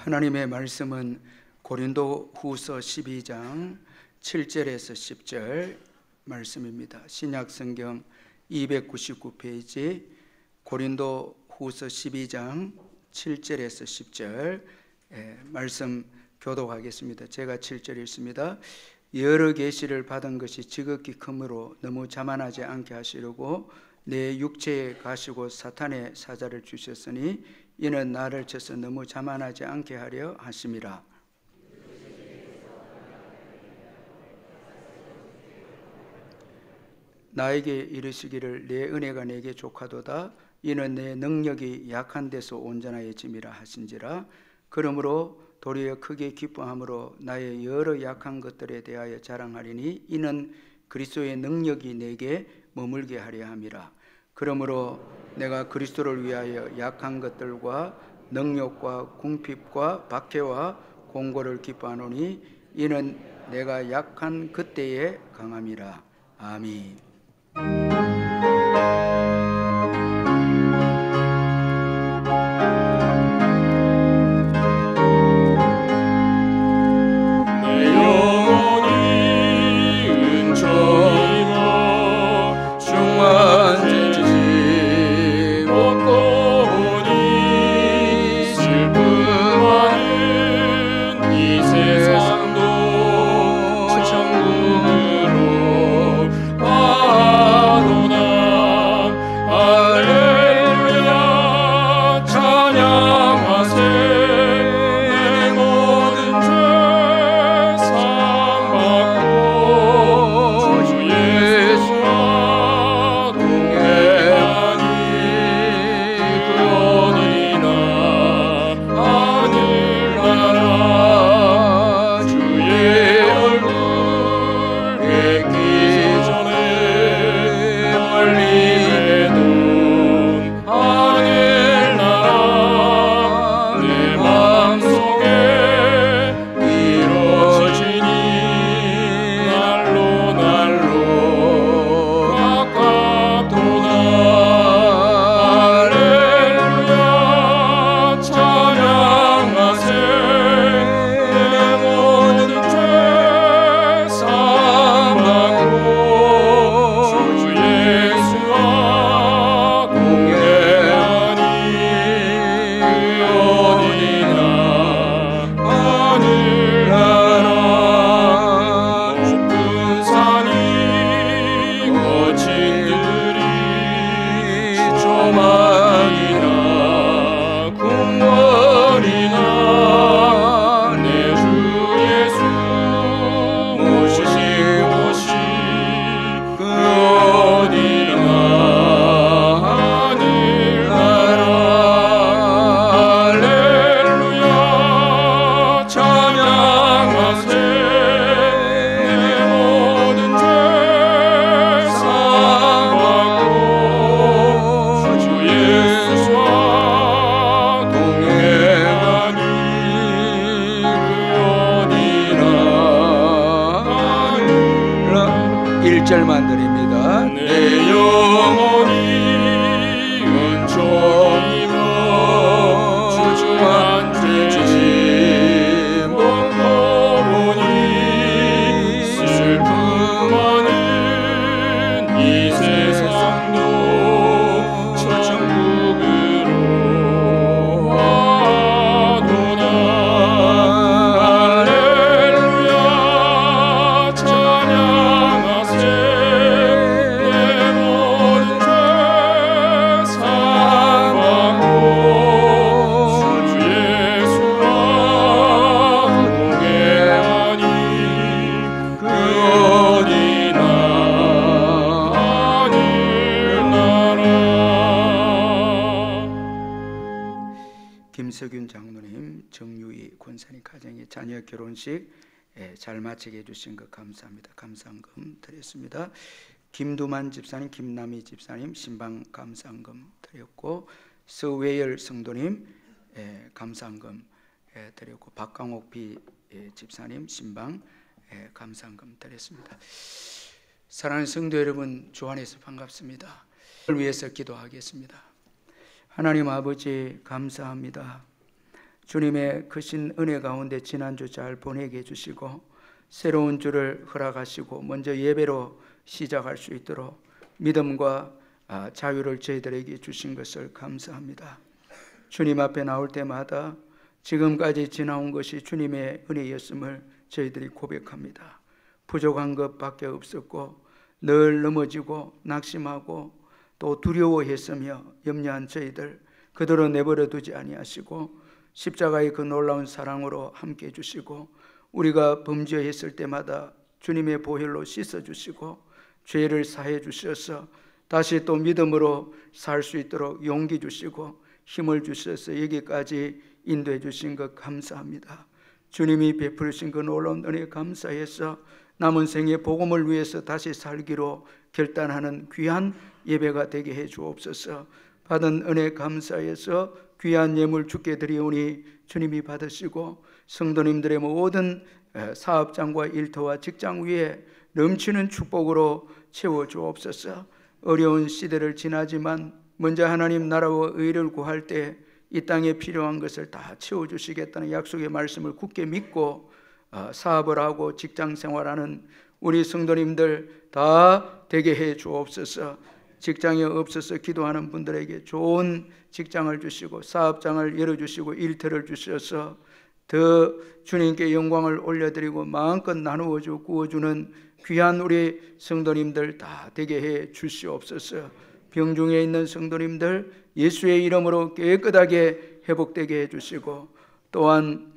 하나님의 말씀은 고린도 후서 12장 7절에서 10절 말씀입니다. 신약성경 299페이지 고린도 후서 12장 7절에서 10절 말씀 교독하겠습니다. 제가 7절 읽습니다. 여러 계시를 받은 것이 지극히 크므로 너무 자만하지 않게 하시려고 내 육체에 가시고 사탄의 사자를 주셨으니 이는 나를 쳐서 너무 자만하지 않게 하려 하심이라. 나에게 이르시기를 내 은혜가 내게 족하도다. 이는 내 능력이 약한 데서 온전하여짐이라 하신지라. 그러므로 도리어 크게 기뻐함으로 나의 여러 약한 것들에 대하여 자랑하리니 이는 그리스도의 능력이 내게 머물게 하려 함이라. 그러므로 내가 그리스도를 위하여 약한 것들과 능력과 궁핍과 박해와 공고를 기뻐하노니 이는 내가 약한 그때에 강함이라. 아멘. 절만 드립니다. 내 영혼이 은총이며 주주한 죄짐 먹고 보니 슬픔 많은 이 세상도 천국으로 와도다. 할렐루야 찬양하세. 김석윤 장로님, 정유희 권사님 가정의 자녀 결혼식 잘 마치게 해주신 것 감사합니다. 감사한금 드렸습니다. 김두만 집사님, 김남희 집사님 신방 감사한금 드렸고, 서외열 성도님 감사한금 드렸고, 박강옥 비 집사님 신방 감사한금 드렸습니다. 사랑하는 성도 여러분, 주 안에서 반갑습니다. 오늘 위해서 기도하겠습니다. 하나님 아버지 감사합니다. 주님의 크신 은혜 가운데 지난주 잘 보내게 해주시고 새로운 주를 허락하시고 먼저 예배로 시작할 수 있도록 믿음과 자유를 저희들에게 주신 것을 감사합니다. 주님 앞에 나올 때마다 지금까지 지나온 것이 주님의 은혜였음을 저희들이 고백합니다. 부족한 것밖에 없었고 늘 넘어지고 낙심하고 또 두려워했으며 염려한 저희들 그대로 내버려 두지 아니하시고 십자가의 그 놀라운 사랑으로 함께 해주시고 우리가 범죄했을 때마다 주님의 보혈로 씻어주시고 죄를 사해 주셔서 다시 또 믿음으로 살 수 있도록 용기 주시고 힘을 주셔서 여기까지 인도해 주신 것 감사합니다. 주님이 베푸신 그 놀라운 은혜 감사해서 남은 생에 복음을 위해서 다시 살기로 결단하는 귀한 예배가 되게 해 주옵소서. 받은 은혜 감사해서 귀한 예물 주께 드리오니 주님이 받으시고 성도님들의 모든 사업장과 일터와 직장 위에 넘치는 축복으로 채워 주옵소서. 어려운 시대를 지나지만 먼저 하나님 나라와 의를 구할 때 이 땅에 필요한 것을 다 채워주시겠다는 약속의 말씀을 굳게 믿고 사업을 하고 직장 생활하는 우리 성도님들 다 되게 해 주옵소서. 직장이 없어서 기도하는 분들에게 좋은 직장을 주시고 사업장을 열어주시고 일터를 주셔서 더 주님께 영광을 올려드리고 마음껏 나누어주고 구워주는 귀한 우리 성도님들 다 되게 해 주시옵소서. 병중에 있는 성도님들 예수의 이름으로 깨끗하게 회복되게 해주시고 또한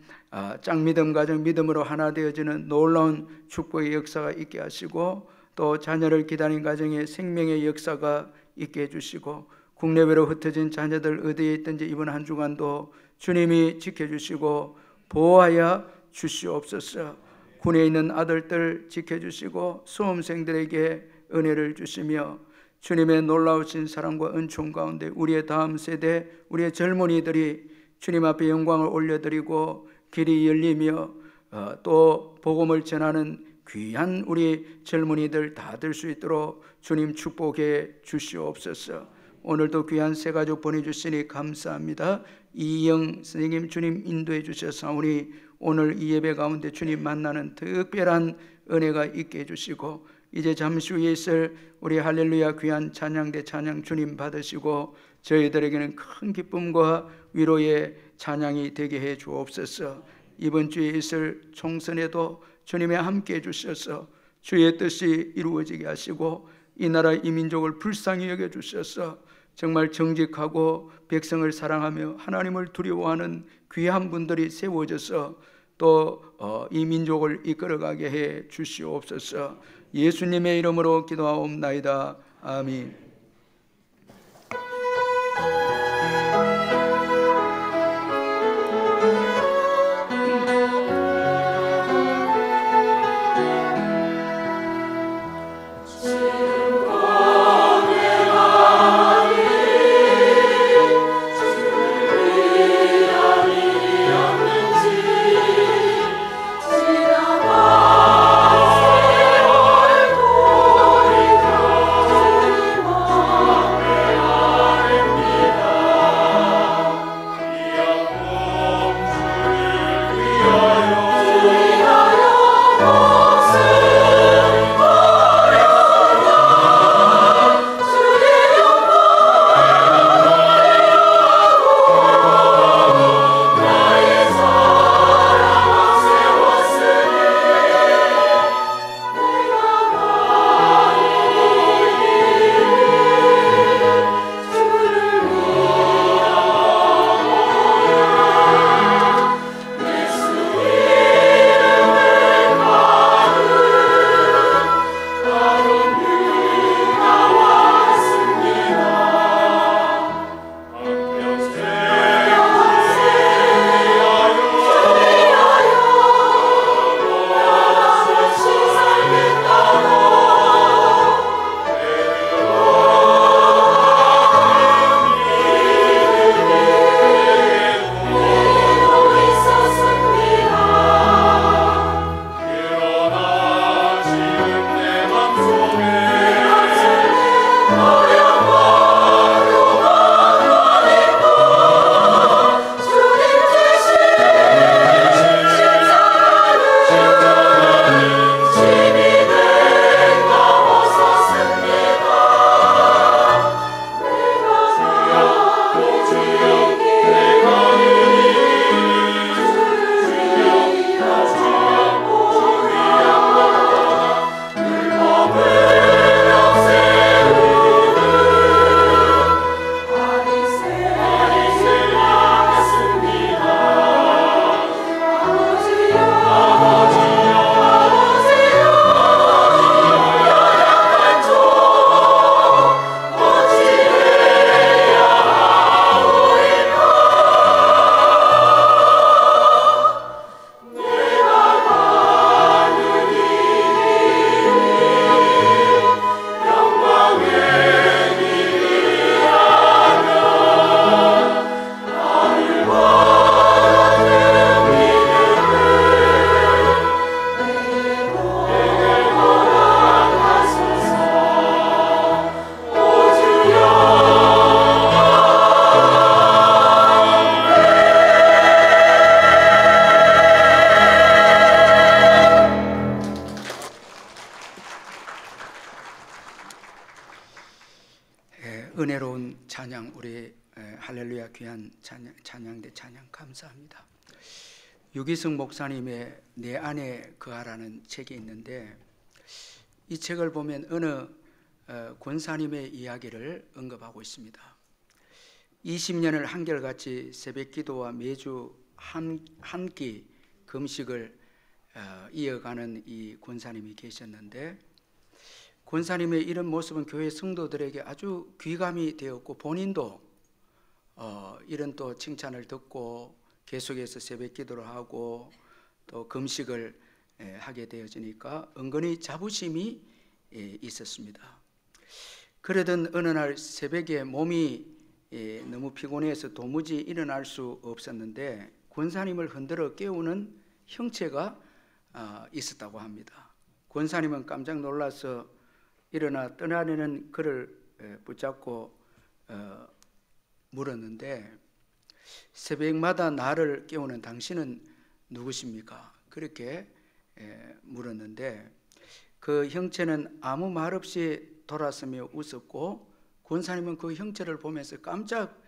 짱믿음 가정 믿음으로 하나 되어지는 놀라운 축복의 역사가 있게 하시고 또 자녀를 기다린 가정에 생명의 역사가 있게 해주시고 국내외로 흩어진 자녀들 어디에 있든지 이번 한 주간도 주님이 지켜주시고 보호하여 주시옵소서. 군에 있는 아들들 지켜주시고 수험생들에게 은혜를 주시며 주님의 놀라우신 사랑과 은총 가운데 우리의 다음 세대 우리의 젊은이들이 주님 앞에 영광을 올려드리고 길이 열리며 또 복음을 전하는 귀한 우리 젊은이들 다 될 수 있도록 주님 축복해 주시옵소서. 오늘도 귀한 새 가족 보내주시니 감사합니다. 이영 선생님 주님 인도해 주셔서오니 오늘 이 예배 가운데 주님 만나는 특별한 은혜가 있게 해주시고 이제 잠시 후에 있을 우리 할렐루야 귀한 찬양대 찬양 주님 받으시고 저희들에게는 큰 기쁨과 위로의 찬양이 되게 해 주옵소서. 이번 주에 있을 총선에도 주님이 함께 해주셔서 주의 뜻이 이루어지게 하시고 이 나라 이 민족을 불쌍히 여겨주셔서 정말 정직하고 백성을 사랑하며 하나님을 두려워하는 귀한 분들이 세워져서 또 이 민족을 이끌어가게 해 주시옵소서. 예수님의 이름으로 기도하옵나이다. 아멘. 주 할렐루야. 귀한 찬양대 찬양 감사합니다. 유기승 목사님의 내 안에 거하라는 책이 있는데, 이 책을 보면 어느 권사님의 이야기를 언급하고 있습니다. 20년을 한결같이 새벽 기도와 매주 한 끼 금식을 이어가는 이 권사님이 계셨는데, 권사님의 이런 모습은 교회 성도들에게 아주 귀감이 되었고, 본인도 이런 또 칭찬을 듣고 계속해서 새벽 기도를 하고 또 금식을 하게 되어지니까 은근히 자부심이 있었습니다. 그러던 어느 날 새벽에 몸이 너무 피곤해서 도무지 일어날 수 없었는데, 권사님을 흔들어 깨우는 형체가 있었다고 합니다. 권사님은 깜짝 놀라서 일어나 떠나려는 그를 붙잡고 물었는데, 새벽마다 나를 깨우는 당신은 누구십니까? 그렇게 물었는데, 그 형체는 아무 말 없이 돌아서며 웃었고, 권사님은 그 형체를 보면서 깜짝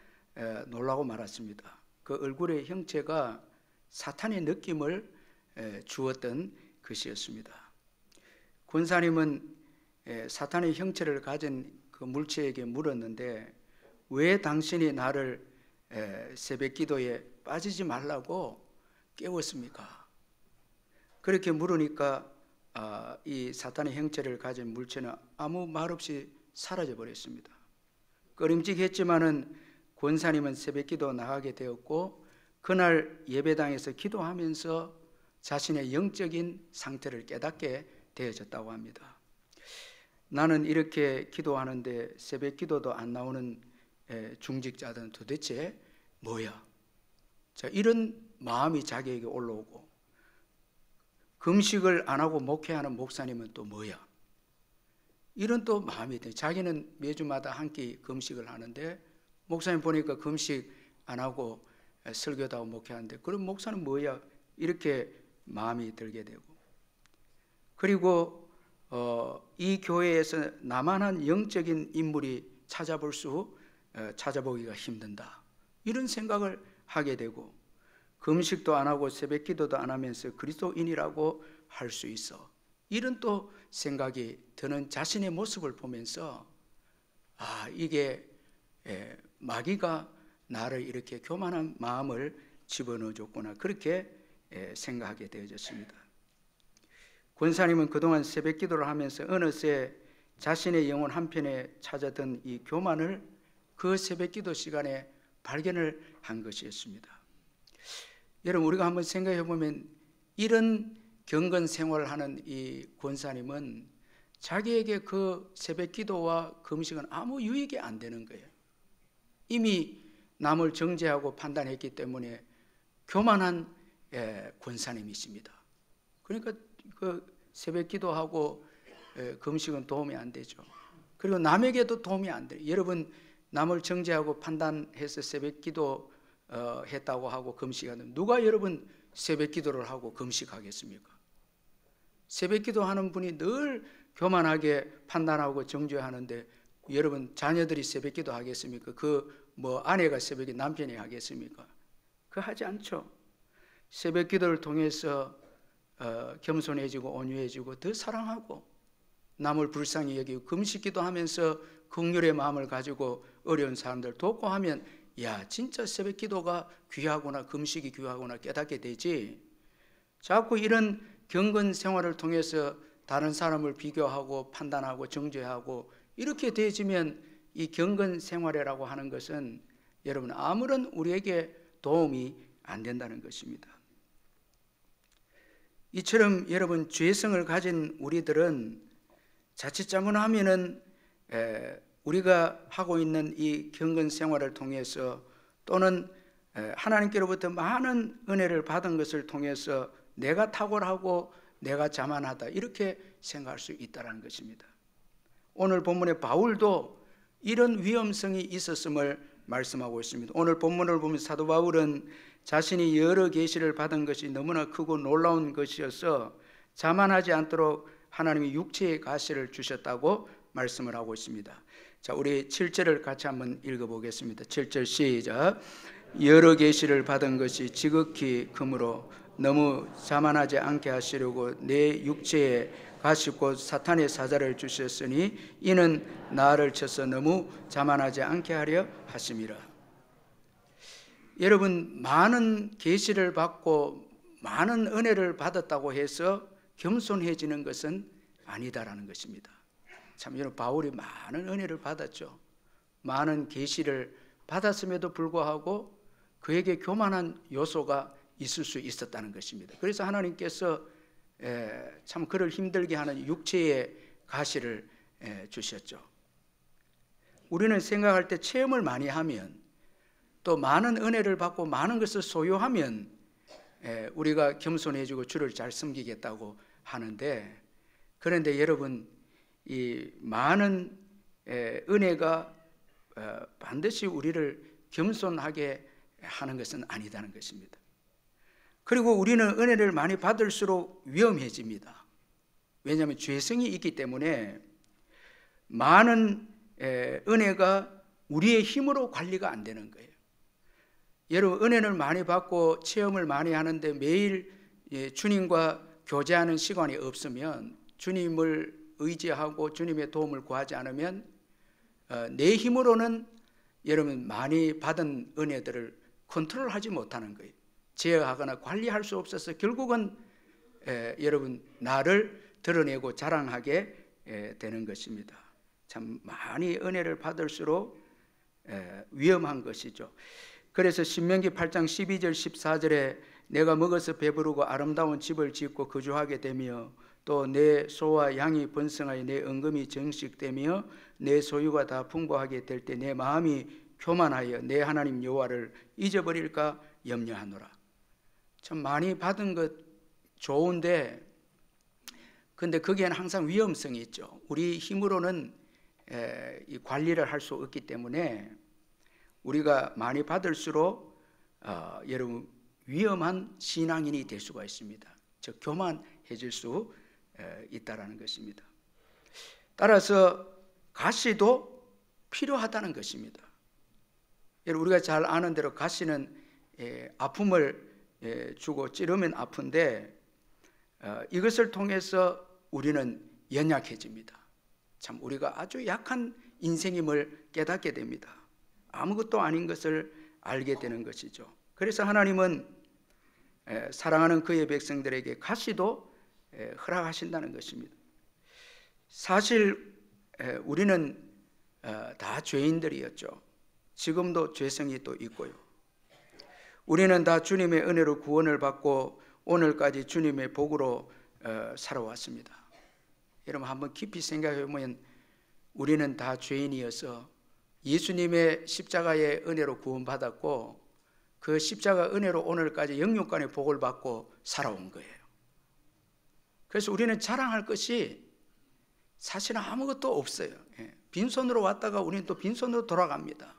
놀라고 말았습니다. 그 얼굴의 형체가 사탄의 느낌을 주었던 것이었습니다. 권사님은 사탄의 형체를 가진 그 물체에게 물었는데, 왜 당신이 나를 새벽 기도에 빠지지 말라고 깨웠습니까? 그렇게 물으니까 이 사탄의 형체를 가진 물체는 아무 말 없이 사라져 버렸습니다. 꺼림직했지만은 권사님은 새벽 기도 나가게 되었고, 그날 예배당에서 기도하면서 자신의 영적인 상태를 깨닫게 되어졌다고 합니다. 나는 이렇게 기도하는데 새벽 기도도 안 나오는 중직자들은 도대체 뭐야? 자, 이런 마음이 자기에게 올라오고, 금식을 안 하고 목회하는 목사님은 또 뭐야? 이런 또 마음이 돼. 자기는 매주마다 한 끼 금식을 하는데 목사님 보니까 금식 안 하고 설교도 하고 목회하는데, 그럼 목사는 뭐야? 이렇게 마음이 들게 되고, 그리고 이 교회에서 나만한 영적인 인물이 찾아보기가 힘든다, 이런 생각을 하게 되고, 금식도 안 하고 새벽 기도도 안 하면서 그리스도인이라고 할 수 있어, 이런 또 생각이 드는 자신의 모습을 보면서 이게 마귀가 나를 이렇게 교만한 마음을 집어넣어 줬구나, 그렇게 생각하게 되어졌습니다. 권사님은 그동안 새벽 기도를 하면서 어느새 자신의 영혼 한편에 찾아든 이 교만을 그 새벽 기도 시간에 발견을 한 것이었습니다. 여러분, 우리가 한번 생각해 보면 이런 경건 생활을 하는 이 권사님은 자기에게 그 새벽 기도와 금식은 아무 유익이 안 되는 거예요. 이미 남을 정죄하고 판단했기 때문에 교만한 권사님이십니다. 그러니까 그 새벽 기도하고 금식은 도움이 안 되죠. 그리고 남에게도 도움이 안 돼요. 여러분, 남을 정죄하고 판단해서 새벽 기도 했다고 하고 금식하는, 누가 여러분 새벽 기도를 하고 금식하겠습니까? 새벽 기도하는 분이 늘 교만하게 판단하고 정죄하는데, 여러분 자녀들이 새벽 기도 하겠습니까? 아내가 새벽에 남편이 하겠습니까? 그거 하지 않죠. 새벽 기도를 통해서 겸손해지고 온유해지고 더 사랑하고 남을 불쌍히 여기고, 금식 기도하면서 긍휼의 마음을 가지고 어려운 사람들 돕고 하면, 야, 진짜 새벽 기도가 귀하구나, 금식이 귀하구나 깨닫게 되지. 자꾸 이런 경건 생활을 통해서 다른 사람을 비교하고 판단하고 정죄하고 이렇게 되어지면 이 경건 생활이라고 하는 것은 여러분 아무런 우리에게 도움이 안 된다는 것입니다. 이처럼 여러분, 죄성을 가진 우리들은 자칫 잘못하면은 우리가 하고 있는 이 경건 생활을 통해서, 또는 하나님께로부터 많은 은혜를 받은 것을 통해서 내가 탁월하고 내가 자만하다, 이렇게 생각할 수 있다는 것입니다. 오늘 본문의 바울도 이런 위험성이 있었음을 말씀하고 있습니다. 오늘 본문을 보면 사도 바울은 자신이 여러 계시를 받은 것이 너무나 크고 놀라운 것이어서 자만하지 않도록 하나님이 육체의 가시를 주셨다고 말씀을 하고 있습니다. 자, 우리 7절을 같이 한번 읽어보겠습니다. 7절 시작. 여러 계시를 받은 것이 지극히 크므로 너무 자만하지 않게 하시려고 내 육체에 가시 곧 사탄의 사자를 주셨으니 이는 나를 쳐서 너무 자만하지 않게 하려 하심이라. 여러분, 많은 계시를 받고 많은 은혜를 받았다고 해서 겸손해지는 것은 아니다라는 것입니다. 참, 여러분, 바울이 많은 은혜를 받았죠. 많은 계시를 받았음에도 불구하고 그에게 교만한 요소가 있을 수 있었다는 것입니다. 그래서 하나님께서 참 그를 힘들게 하는 육체의 가시를 주셨죠. 우리는 생각할 때 체험을 많이 하면, 또 많은 은혜를 받고 많은 것을 소유하면 우리가 겸손해지고 주를 잘 섬기겠다고 하는데, 그런데 여러분, 이 많은 은혜가 반드시 우리를 겸손하게 하는 것은 아니다는 것입니다. 그리고 우리는 은혜를 많이 받을수록 위험해집니다. 왜냐하면 죄성이 있기 때문에 많은 은혜가 우리의 힘으로 관리가 안 되는 거예요. 여러분, 은혜를 많이 받고 체험을 많이 하는데 매일 주님과 교제하는 시간이 없으면, 주님을 의지하고 주님의 도움을 구하지 않으면 내 힘으로는 여러분 많이 받은 은혜들을 컨트롤하지 못하는 거예요. 제어하거나 관리할 수 없어서 결국은 여러분 나를 드러내고 자랑하게 되는 것입니다. 참 많이 은혜를 받을수록 위험한 것이죠. 그래서 신명기 8장 12절 14절에 내가 먹어서 배부르고 아름다운 집을 짓고 거주하게 되며 또 내 소와 양이 번성하여 내 은금이 정식되며 내 소유가 다 풍부하게 될 때 내 마음이 교만하여 내 하나님 여호와를 잊어버릴까 염려하노라. 참 많이 받은 것 좋은데, 근데 거기에는 항상 위험성이 있죠. 우리 힘으로는 이 관리를 할 수 없기 때문에 우리가 많이 받을수록 여러분 위험한 신앙인이 될 수가 있습니다. 즉 교만해질 수 있다라는 것입니다. 따라서 가시도 필요하다는 것입니다. 여러분, 우리가 잘 아는 대로 가시는 아픔을 주고 찌르면 아픈데 이것을 통해서 우리는 연약해집니다. 참 우리가 아주 약한 인생임을 깨닫게 됩니다. 아무것도 아닌 것을 알게 되는 것이죠. 그래서 하나님은 사랑하는 그의 백성들에게 가시도 허락하신다는 것입니다. 사실 우리는 다 죄인들이었죠. 지금도 죄성이 또 있고요. 우리는 다 주님의 은혜로 구원을 받고 오늘까지 주님의 복으로 살아왔습니다. 여러분 한번 깊이 생각해 보면 우리는 다 죄인이어서 예수님의 십자가의 은혜로 구원받았고 그 십자가 은혜로 오늘까지 영육간의 복을 받고 살아온 거예요. 그래서 우리는 자랑할 것이 사실은 아무것도 없어요. 빈손으로 왔다가 우리는 또 빈손으로 돌아갑니다.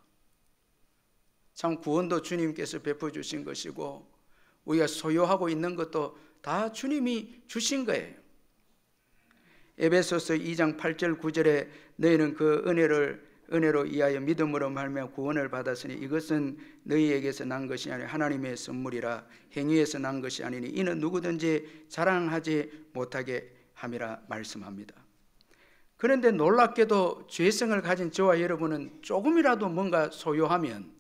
참 구원도 주님께서 베풀어 주신 것이고 우리가 소유하고 있는 것도 다 주님이 주신 거예요. 에베소서 2장 8절 9절에 너희는 그 은혜로 이하여 믿음으로 말미암아 구원을 받았으니 이것은 너희에게서 난 것이 아니라 하나님의 선물이라 행위에서 난 것이 아니니 이는 누구든지 자랑하지 못하게 함이라 말씀합니다. 그런데 놀랍게도 죄성을 가진 저와 여러분은 조금이라도 뭔가 소유하면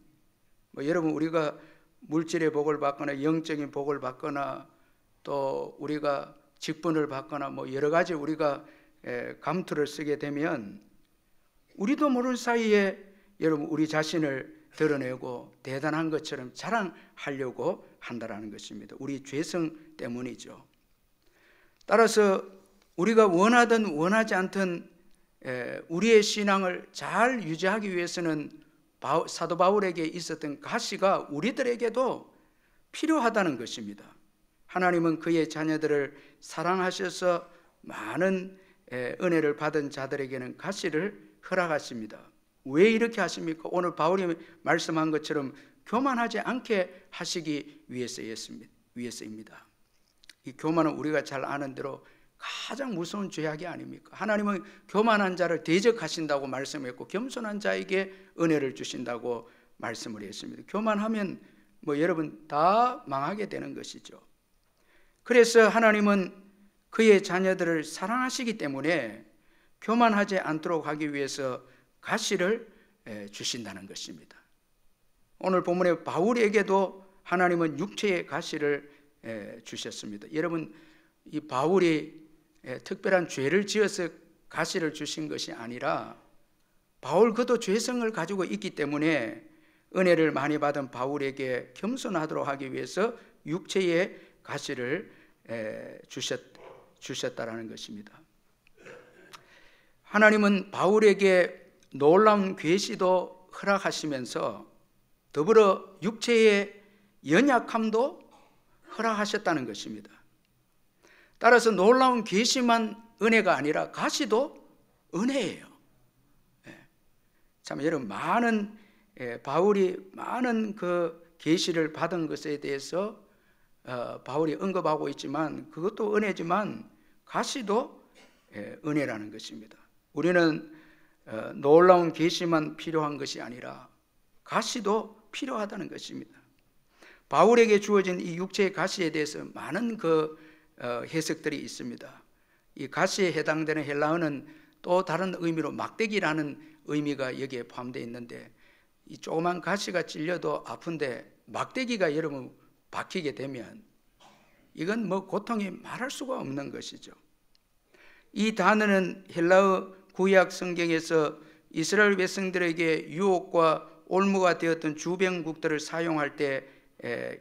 여러분 우리가 물질의 복을 받거나 영적인 복을 받거나 또 우리가 직분을 받거나 여러 가지 우리가 감투를 쓰게 되면 우리도 모르는 사이에 여러분 우리 자신을 드러내고 대단한 것처럼 자랑하려고 한다는 것입니다. 우리 죄성 때문이죠. 따라서 우리가 원하든 원하지 않든 우리의 신앙을 잘 유지하기 위해서는 사도 바울에게 있었던 가시가 우리들에게도 필요하다는 것입니다. 하나님은 그의 자녀들을 사랑하셔서 많은 은혜를 받은 자들에게는 가시를 허락하십니다. 왜 이렇게 하십니까? 오늘 바울이 말씀한 것처럼 교만하지 않게 하시기 위해서입니다. 이 교만은 우리가 잘 아는 대로 가장 무서운 죄악이 아닙니까? 하나님은 교만한 자를 대적하신다고 말씀했고 겸손한 자에게 은혜를 주신다고 말씀을 했습니다. 교만하면 여러분 다 망하게 되는 것이죠. 그래서 하나님은 그의 자녀들을 사랑하시기 때문에 교만하지 않도록 하기 위해서 가시를 주신다는 것입니다. 오늘 본문에 바울에게도 하나님은 육체의 가시를 주셨습니다. 여러분, 이 바울이 특별한 죄를 지어서 가시를 주신 것이 아니라 바울 그도 죄성을 가지고 있기 때문에 은혜를 많이 받은 바울에게 겸손하도록 하기 위해서 육체의 가시를 주셨다라는 것입니다. 하나님은 바울에게 놀라운 계시도 허락하시면서 더불어 육체의 연약함도 허락하셨다는 것입니다. 따라서 놀라운 계시만 은혜가 아니라 가시도 은혜예요. 참 여러분, 바울이 많은 그 계시를 받은 것에 대해서 바울이 언급하고 있지만 그것도 은혜지만 가시도 은혜라는 것입니다. 우리는 놀라운 계시만 필요한 것이 아니라 가시도 필요하다는 것입니다. 바울에게 주어진 이 육체의 가시에 대해서 많은 해석들이 있습니다. 이 가시에 해당되는 헬라어는 또 다른 의미로 막대기라는 의미가 여기에 포함되어 있는데, 이 조그만 가시가 찔려도 아픈데 막대기가 여러분 박히게 되면 이건 고통이 말할 수가 없는 것이죠. 이 단어는 헬라어 구약 성경에서 이스라엘 백성들에게 유혹과 올무가 되었던 주변국들을 사용할 때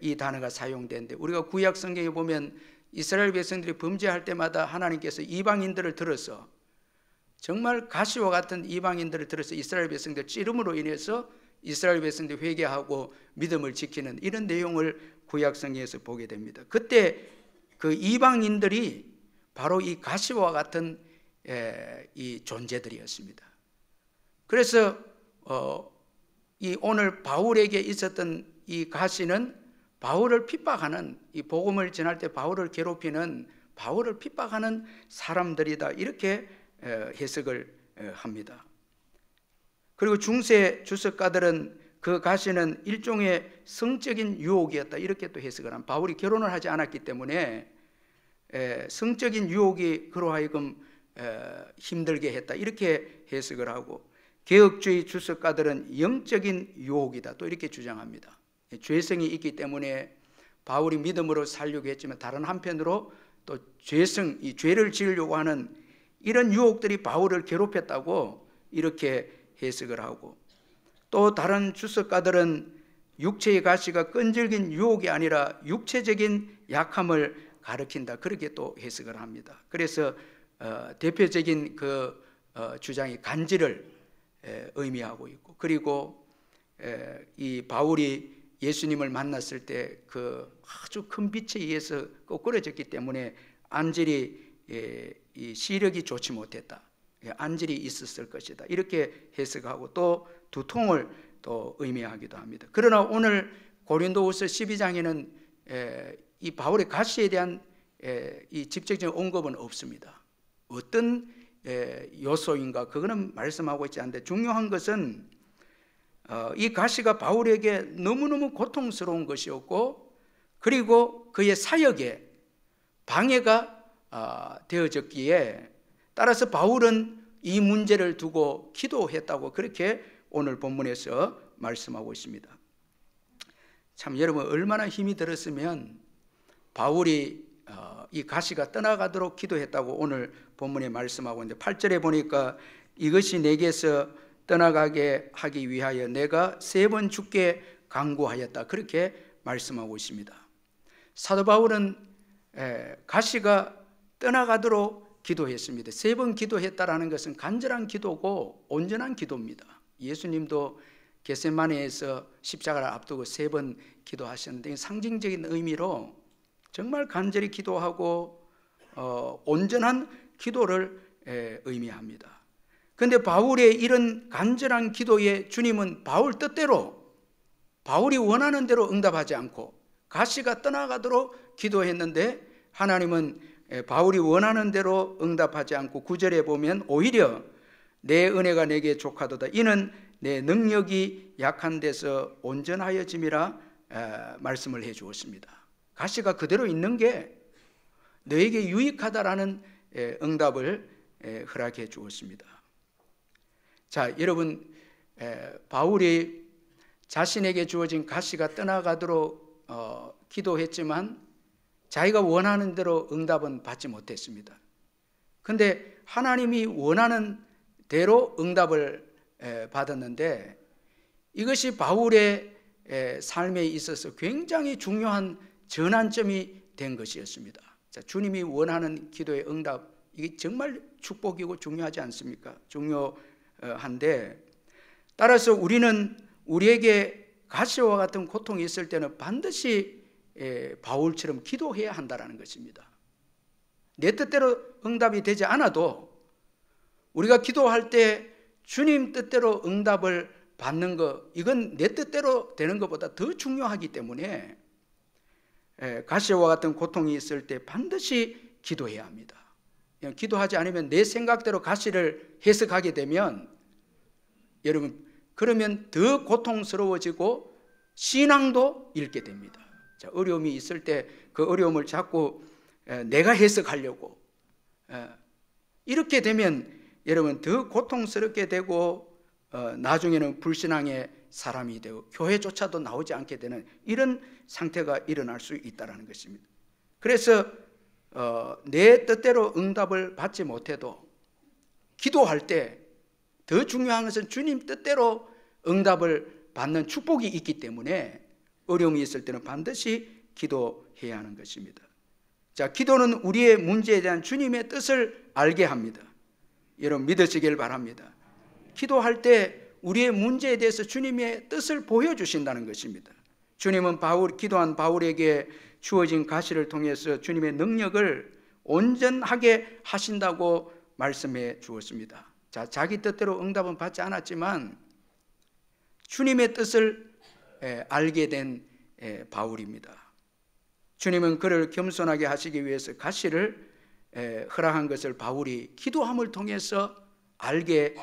이 단어가 사용되는데, 우리가 구약 성경에 보면 이스라엘 백성들이 범죄할 때마다 하나님께서 이방인들을 들어서, 정말 가시와 같은 이방인들을 들어서 이스라엘 백성들 찌름으로 인해서 이스라엘 백성들이 회개하고 믿음을 지키는 이런 내용을 구약 성경에서 보게 됩니다. 그때 그 이방인들이 바로 이 가시와 같은 이 존재들이었습니다. 그래서 이 오늘 바울에게 있었던 이 가시는 바울을 핍박하는, 이 복음을 전할 때 바울을 괴롭히는, 바울을 핍박하는 사람들이다, 이렇게 해석을 합니다. 그리고 중세 주석가들은 그 가시는 일종의 성적인 유혹이었다, 이렇게 또 해석을 합니다. 바울이 결혼을 하지 않았기 때문에 성적인 유혹이 그로 하여금 힘들게 했다, 이렇게 해석을 하고, 개혁주의 주석가들은 영적인 유혹이다, 또 이렇게 주장합니다. 죄성이 있기 때문에 바울이 믿음으로 살려고 했지만 다른 한편으로 또 이 죄를 지으려고 하는 이런 유혹들이 바울을 괴롭혔다고 이렇게 해석을 하고, 또 다른 주석가들은 육체의 가시가 끈질긴 유혹이 아니라 육체적인 약함을 가리킨다, 그렇게 또 해석을 합니다. 그래서 대표적인 주장이 간지를 의미하고 있고, 그리고 이 바울이 예수님을 만났을 때 그 아주 큰 빛에 의해서 꼬꾸라졌기 때문에 안질이 이 시력이 좋지 못했다, 안질이 있었을 것이다, 이렇게 해석하고 또 두통을 또 의미하기도 합니다. 그러나 오늘 고린도후서 12장에는 이 바울의 가시에 대한 이 직접적인 언급은 없습니다. 어떤 요소인가 그거는 말씀하고 있지 않는데, 중요한 것은 이 가시가 바울에게 너무너무 고통스러운 것이었고, 그리고 그의 사역에 방해가 되어졌기에, 따라서 바울은 이 문제를 두고 기도했다고 그렇게 오늘 본문에서 말씀하고 있습니다. 참 여러분, 얼마나 힘이 들었으면 바울이 이 가시가 떠나가도록 기도했다고 오늘 본문에 말씀하고 있는데, 8절에 보니까 이것이 내게서 떠나가게 하기 위하여 내가 3번 주께 간구하였다, 그렇게 말씀하고 있습니다. 사도 바울은 가시가 떠나가도록 기도했습니다. 3번 기도했다라는 것은 간절한 기도고 온전한 기도입니다. 예수님도 겟세마네에서 십자가를 앞두고 3번 기도하셨는데, 상징적인 의미로 정말 간절히 기도하고 온전한 기도를 의미합니다. 그런데 바울의 이런 간절한 기도에 주님은 바울 뜻대로, 바울이 원하는 대로 응답하지 않고 가시가 떠나가도록 기도했는데, 하나님은 바울이 원하는 대로 응답하지 않고 9절에 보면 오히려 내 은혜가 내게 족하도다. 이는 내 능력이 약한 데서 온전하여짐이라 말씀을 해 주었습니다. 가시가 그대로 있는 게 너에게 유익하다라는 응답을 허락해 주었습니다. 자, 여러분, 바울이 자신에게 주어진 가시가 떠나가도록 기도했지만 자기가 원하는 대로 응답은 받지 못했습니다. 그런데 하나님이 원하는 대로 응답을 받았는데 이것이 바울의 삶에 있어서 굉장히 중요한 전환점이 된 것이었습니다. 자, 주님이 원하는 기도의 응답, 이게 정말 축복이고 중요하지 않습니까? 중요한데, 따라서 우리는 우리에게 가시와 같은 고통이 있을 때는 반드시 바울처럼 기도해야 한다는 것입니다. 내 뜻대로 응답이 되지 않아도 우리가 기도할 때 주님 뜻대로 응답을 받는 것, 이건 내 뜻대로 되는 것보다 더 중요하기 때문에 가시와 같은 고통이 있을 때 반드시 기도해야 합니다. 기도하지 않으면 내 생각대로 가시를 해석하게 되면 여러분, 그러면 더 고통스러워지고 신앙도 잃게 됩니다. 자, 어려움이 있을 때 그 어려움을 자꾸 내가 해석하려고 이렇게 되면 여러분 더 고통스럽게 되고 나중에는 불신앙의 사람이 되고 교회조차도 나오지 않게 되는 이런 상태가 일어날 수 있다는 것입니다. 그래서 내 뜻대로 응답을 받지 못해도 기도할 때 더 중요한 것은 주님 뜻대로 응답을 받는 축복이 있기 때문에 어려움이 있을 때는 반드시 기도해야 하는 것입니다. 자, 기도는 우리의 문제에 대한 주님의 뜻을 알게 합니다. 여러분 믿으시길 바랍니다. 기도할 때 우리의 문제에 대해서 주님의 뜻을 보여주신다는 것입니다. 주님은 기도한 바울에게 주어진 가시를 통해서 주님의 능력을 온전하게 하신다고 말씀해 주었습니다. 자, 자기 뜻대로 응답은 받지 않았지만 주님의 뜻을 알게 된 바울입니다. 주님은 그를 겸손하게 하시기 위해서 가시를 허락한 것을 바울이 기도함을 통해서 알게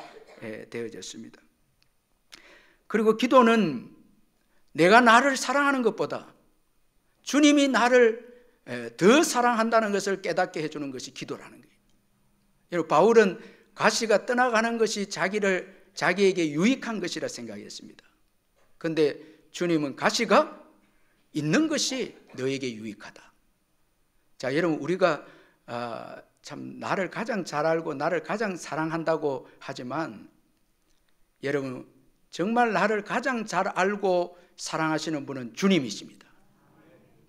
되어졌습니다. 그리고 기도는 내가 나를 사랑하는 것보다 주님이 나를 더 사랑한다는 것을 깨닫게 해주는 것이 기도라는 거예요. 여러분, 바울은 가시가 떠나가는 것이 자기에게 유익한 것이라 생각했습니다. 그런데 주님은 가시가 있는 것이 너에게 유익하다. 자, 여러분, 우리가 참 나를 가장 잘 알고 나를 가장 사랑한다고 하지만 여러분, 정말 나를 가장 잘 알고 사랑하시는 분은 주님이십니다.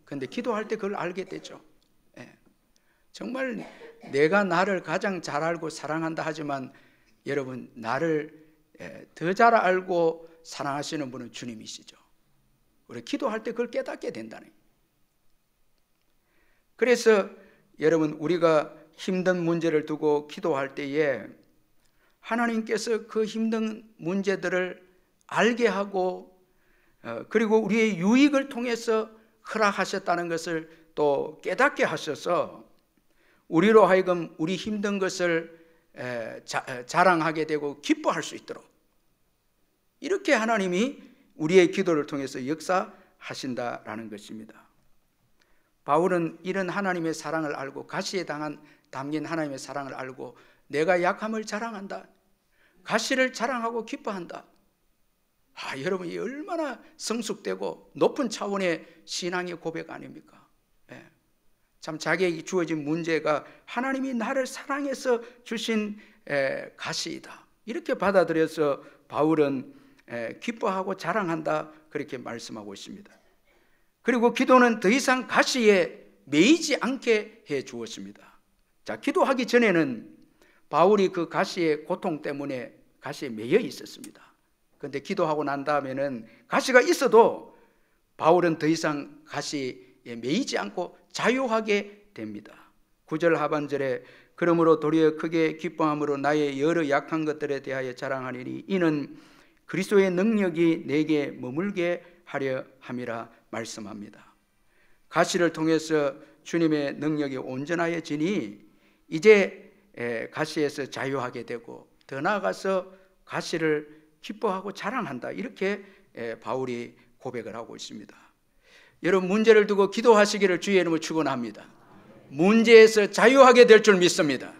그런데 기도할 때 그걸 알게 되죠. 정말 내가 나를 가장 잘 알고 사랑한다 하지만 여러분, 나를 더 잘 알고 사랑하시는 분은 주님이시죠. 우리 기도할 때 그걸 깨닫게 된다는 거예요. 그래서 여러분, 우리가 힘든 문제를 두고 기도할 때에 하나님께서 그 힘든 문제들을 알게 하고 그리고 우리의 유익을 통해서 허락하셨다는 것을 또 깨닫게 하셔서 우리로 하여금 우리 힘든 것을 자랑하게 되고 기뻐할 수 있도록 이렇게 하나님이 우리의 기도를 통해서 역사하신다라는 것입니다. 바울은 이런 하나님의 사랑을 알고 가시에 담긴 하나님의 사랑을 알고 내가 약함을 자랑한다, 가시를 자랑하고 기뻐한다. 여러분, 이 얼마나 성숙되고 높은 차원의 신앙의 고백 아닙니까? 참 자기에게 주어진 문제가 하나님이 나를 사랑해서 주신 가시이다, 이렇게 받아들여서 바울은 기뻐하고 자랑한다, 그렇게 말씀하고 있습니다. 그리고 기도는 더 이상 가시에 매이지 않게 해 주었습니다. 자, 기도하기 전에는 바울이 그 가시의 고통 때문에 가시에 매여 있었습니다. 그런데 기도하고 난 다음에는 가시가 있어도 바울은 더 이상 가시에 매이지 않고 자유하게 됩니다. 9절 하반절에 그러므로 도리어 크게 기뻐함으로 나의 여러 약한 것들에 대하여 자랑하리니 이는 그리스도의 능력이 내게 머물게 하려 함이라 말씀합니다. 가시를 통해서 주님의 능력이 온전하여지니 이제 가시에서 자유하게 되고 더 나아가서 가시를 기뻐하고 자랑한다. 이렇게 바울이 고백을 하고 있습니다. 여러분, 문제를 두고 기도하시기를 주의 이름으로 축원합니다. 문제에서 자유하게 될 줄 믿습니다.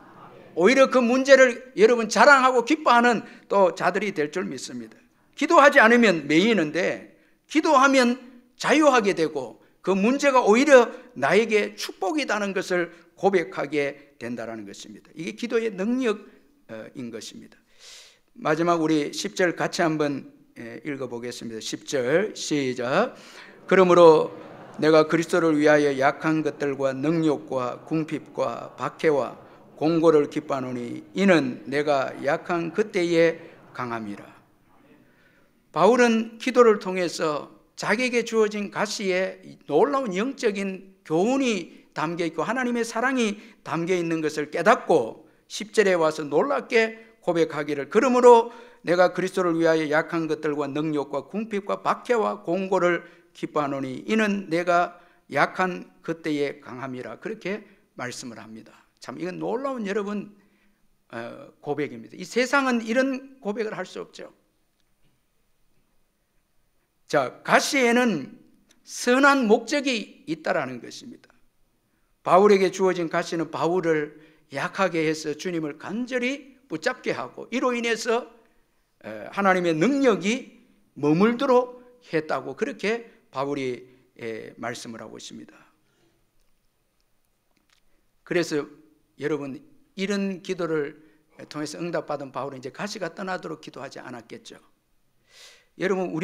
오히려 그 문제를 여러분 자랑하고 기뻐하는 또 자들이 될 줄 믿습니다. 기도하지 않으면 매이는데 기도하면 자유하게 되고 그 문제가 오히려 나에게 축복이라는 것을 고백하게 된다는 것입니다. 이게 기도의 능력인 것입니다. 마지막 우리 10절 같이 한번 읽어보겠습니다. 10절 시작. 그러므로 내가 그리스도를 위하여 약한 것들과 능욕과 궁핍과 박해와 공고를 기뻐하노니 이는 내가 약한 그때에 강함이라. 바울은 기도를 통해서 자기에게 주어진 가시에 놀라운 영적인 교훈이 담겨있고 하나님의 사랑이 담겨있는 것을 깨닫고 10절에 와서 놀랍게 고백하기를 그러므로 내가 그리스도를 위하여 약한 것들과 능욕과 궁핍과 박해와 공고를 기뻐하노니 이는 내가 약한 그때에 강함이라. 그렇게 말씀을 합니다. 참 이건 놀라운 여러분 고백입니다. 이 세상은 이런 고백을 할 수 없죠. 자, 가시에는 선한 목적이 있다라는 것입니다. 바울에게 주어진 가시는 바울을 약하게 해서 주님을 간절히 붙잡게 하고 이로 인해서 하나님의 능력이 머물도록 했다고 그렇게 바울이 말씀을 하고 있습니다. 그래서 여러분 이런 기도를 통해서 응답받은 바울은 이제 가시가 떠나도록 기도하지 않았겠죠. 여러분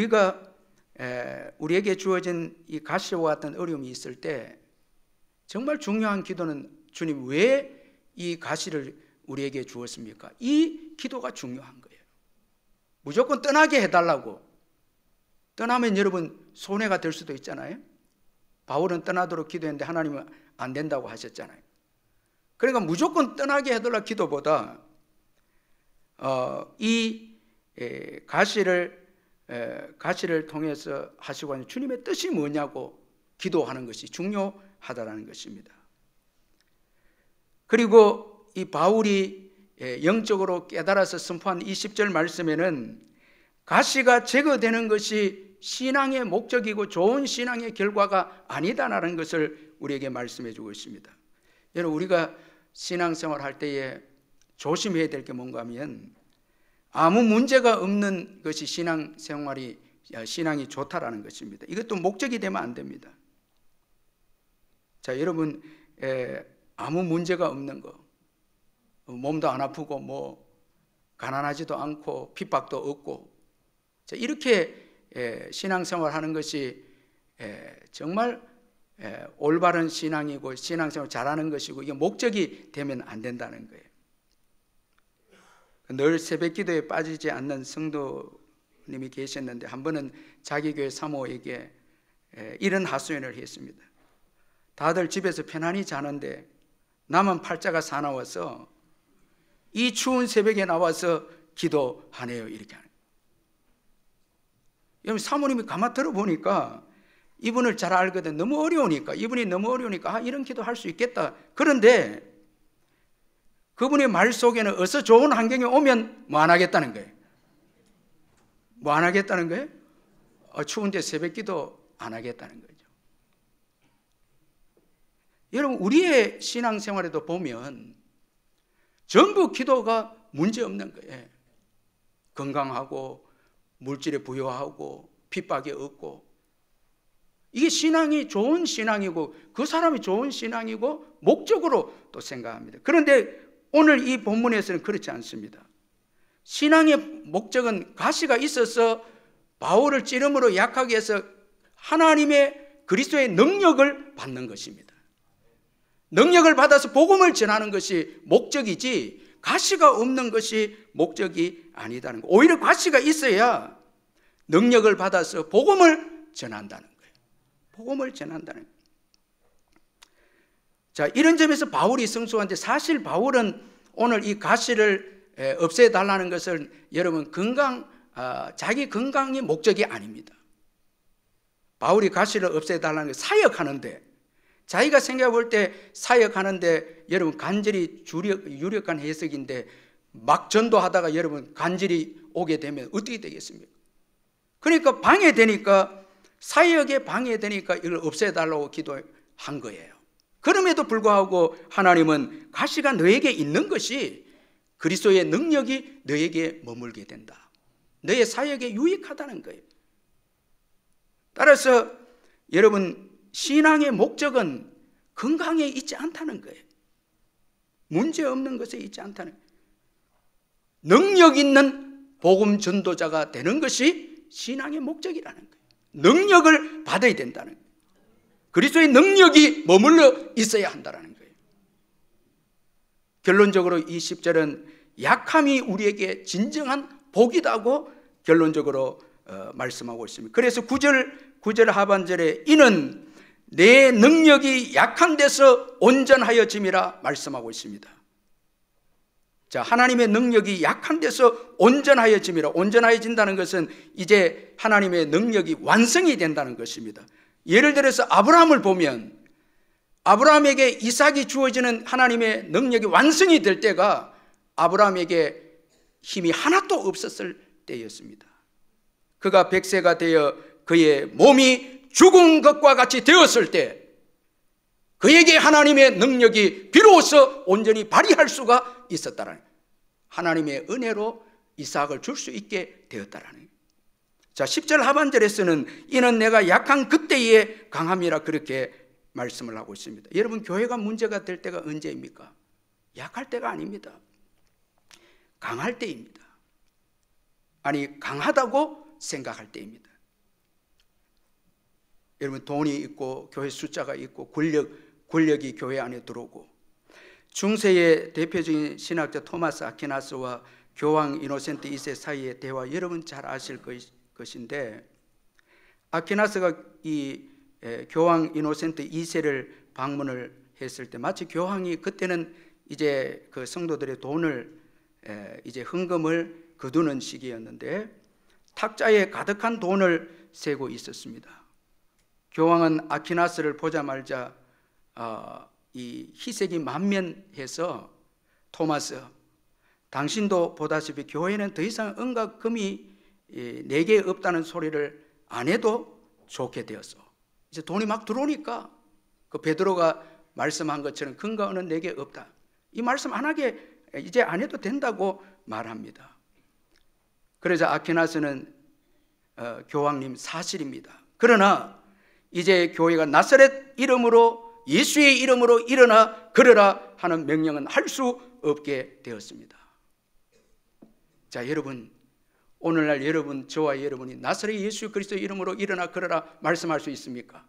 우리에게 주어진 이 가시와 같은 어려움이 있을 때 정말 중요한 기도는 주님 왜 이 가시를 우리에게 주었습니까? 이 기도가 중요한 거예요. 무조건 떠나게 해달라고. 떠나면 여러분 손해가 될 수도 있잖아요. 바울은 떠나도록 기도했는데 하나님은 안 된다고 하셨잖아요. 그러니까 무조건 떠나게 해달라 기도보다 이 가시를 통해서 하시고 하는 주님의 뜻이 뭐냐고 기도하는 것이 중요하다는 것입니다. 그리고 이 바울이 영적으로 깨달아서 선포한 20절 말씀에는 가시가 제거되는 것이 신앙의 목적이고 좋은 신앙의 결과가 아니다라는 것을 우리에게 말씀해 주고 있습니다. 여러분 우리가 신앙생활 할 때에 조심해야 될 게 뭔가 하면 아무 문제가 없는 것이 신앙이 좋다라는 것입니다. 이것도 목적이 되면 안 됩니다. 자, 여러분 아무 문제가 없는 거, 몸도 안 아프고 뭐 가난하지도 않고 핍박도 없고, 자, 이렇게 신앙생활 하는 것이 정말 올바른 신앙이고 신앙생활 잘하는 것이고 이게 목적이 되면 안 된다는 거예요. 늘 새벽 기도에 빠지지 않는 성도님이 계셨는데 한 번은 자기 교회 사모에게 이런 하소연을 했습니다. 다들 집에서 편안히 자는데 나만 팔자가 사나워서 이 추운 새벽에 나와서 기도하네요. 이렇게 하는. 여러분 사모님이 가만 들어보니까 이분을 잘 알거든. 너무 어려우니까 이분이 너무 어려우니까 이런 기도 할 수 있겠다. 그런데 그분의 말 속에는 어서 좋은 환경에 오면 뭐 안 하겠다는 거예요. 뭐 안 하겠다는 거예요? 추운데 새벽 기도 안 하겠다는 거죠. 여러분 우리의 신앙생활에도 보면 전부 기도가 문제없는 거예요. 건강하고 물질에 부여하고 핍박이 없고 이게 신앙이 좋은 신앙이고 그 사람이 좋은 신앙이고 목적으로 또 생각합니다. 그런데 오늘 이 본문에서는 그렇지 않습니다. 신앙의 목적은 가시가 있어서 바울을 찌름으로 약하게 해서 하나님의 그리스도의 능력을 받는 것입니다. 능력을 받아서 복음을 전하는 것이 목적이지 가시가 없는 것이 목적이 아니다는 거예요. 오히려 가시가 있어야 능력을 받아서 복음을 전한다는 거예요. 복음을 전한다는 거예요. 자, 이런 점에서 바울이 성숙한데 사실 바울은 오늘 이 가시를 없애달라는 것을 여러분 자기 건강이 목적이 아닙니다. 바울이 가시를 없애달라는 게 사역하는데 자기가 생각해 볼 때 사역하는데 여러분 간절히 유력한 해석인데 막 전도하다가 여러분 간절히 오게 되면 어떻게 되겠습니까? 그러니까 방해되니까, 사역에 방해되니까 이걸 없애달라고 기도한 거예요. 그럼에도 불구하고 하나님은 가시가 너에게 있는 것이 그리스도의 능력이 너에게 머물게 된다, 너의 사역에 유익하다는 거예요. 따라서 여러분, 신앙의 목적은 건강에 있지 않다는 거예요. 문제없는 것에 있지 않다는 거예요. 능력 있는 복음 전도자가 되는 것이 신앙의 목적이라는 거예요. 능력을 받아야 된다는 거예요. 그리스도의 능력이 머물러 있어야 한다는 거예요. 결론적으로 이 10절은 약함이 우리에게 진정한 복이다고 결론적으로 말씀하고 있습니다. 그래서 9절 하반절에 이는 내 능력이 약한 데서 온전하여짐이라 말씀하고 있습니다. 자, 하나님의 능력이 약한 데서 온전하여짐이라. 온전하여진다는 것은 이제 하나님의 능력이 완성이 된다는 것입니다. 예를 들어서 아브라함을 보면 아브라함에게 이삭이 주어지는 하나님의 능력이 완성이 될 때가 아브라함에게 힘이 하나도 없었을 때였습니다. 그가 100세가 되어 그의 몸이 죽은 것과 같이 되었을 때 그에게 하나님의 능력이 비로소 온전히 발휘할 수가 있었다라는 거예요. 하나님의 은혜로 이삭을 줄 수 있게 되었다라는 거예요. 자, 10절 하반절에서는 이는 내가 약한 그때에 강함이라 그렇게 말씀을 하고 있습니다. 여러분, 교회가 문제가 될 때가 언제입니까? 약할 때가 아닙니다. 강할 때입니다. 아니, 강하다고 생각할 때입니다. 여러분, 돈이 있고 교회 숫자가 있고 권력이 교회 안에 들어오고, 중세의 대표적인 신학자 토마스 아퀴나스와 교황 이노센트 2세 사이의 대화 여러분 잘 아실 것인데, 아퀴나스가 이 교황 이노센트 2세를 방문을 했을 때 마치 교황이 그때는 이제 그 성도들의 돈을 이제 헌금을 거두는 시기였는데 탁자에 가득한 돈을 세고 있었습니다. 교황은 아퀴나스를 보자마자 이 희색이 만면해서 토마스, 당신도 보다시피 교회는 더 이상 은과 금이 내게 없다는 소리를 안 해도 좋게 되었어. 이제 돈이 막 들어오니까 그 베드로가 말씀한 것처럼 금과 은은 내게 없다, 이 말씀 안 하게 이제 안 해도 된다고 말합니다. 그래서 아퀴나스는 교황님 사실입니다. 그러나 이제 교회가 나사렛 이름으로, 예수의 이름으로 일어나 걸어라 하는 명령은 할 수 없게 되었습니다. 자, 여러분, 오늘날 여러분, 저와 여러분이 나사렛 예수 그리스도 이름으로 일어나 걸어라 말씀할 수 있습니까?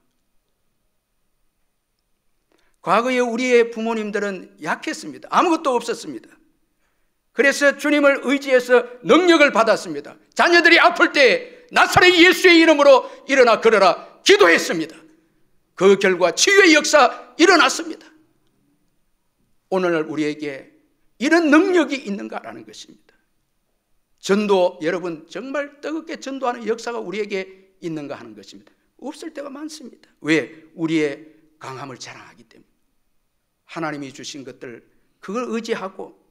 과거에 우리의 부모님들은 약했습니다. 아무것도 없었습니다. 그래서 주님을 의지해서 능력을 받았습니다. 자녀들이 아플 때 나사렛 예수의 이름으로 일어나 걸어라 기도했습니다. 그 결과 치유의 역사 일어났습니다. 오늘날 우리에게 이런 능력이 있는가라는 것입니다. 전도, 여러분 정말 뜨겁게 전도하는 역사가 우리에게 있는가 하는 것입니다. 없을 때가 많습니다. 왜? 우리의 강함을 자랑하기 때문에. 하나님이 주신 것들 그걸 의지하고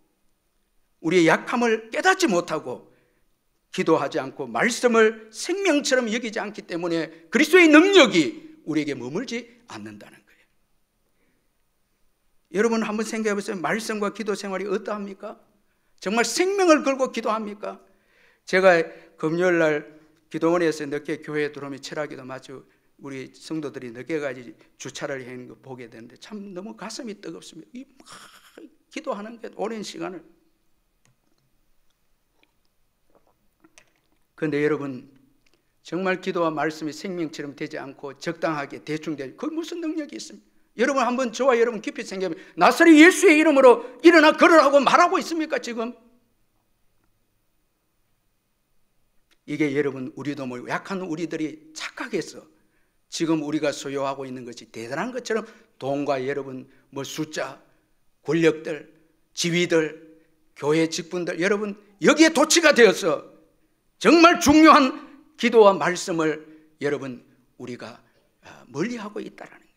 우리의 약함을 깨닫지 못하고 기도하지 않고 말씀을 생명처럼 여기지 않기 때문에 그리스도의 능력이 우리에게 머물지 않는다는 거예요. 여러분 한번 생각해 보세요. 말씀과 기도 생활이 어떠합니까? 정말 생명을 걸고 기도합니까? 제가 금요일 날 기도원에서 늦게 교회에 들어오면 철학기도 마치 우리 성도들이 늦게까지 주차를 하는 거 보게 되는데 참 너무 가슴이 뜨겁습니다. 이 기도하는 게 오랜 시간을. 그런데 여러분 정말 기도와 말씀이 생명처럼 되지 않고 적당하게 대충 되지, 그 무슨 능력이 있습니까? 여러분 한번 저와 여러분 깊이 생각해보면 나사렛 예수의 이름으로 일어나 걸으라고 말하고 있습니까 지금? 이게 여러분 우리도 뭐 약한 우리들이 착각해서 지금 우리가 소유하고 있는 것이 대단한 것처럼 돈과 여러분 뭐 숫자, 권력들, 지위들, 교회 직분들 여러분 여기에 도취가 되어서 정말 중요한 기도와 말씀을 여러분 우리가 멀리하고 있다라는 거예요.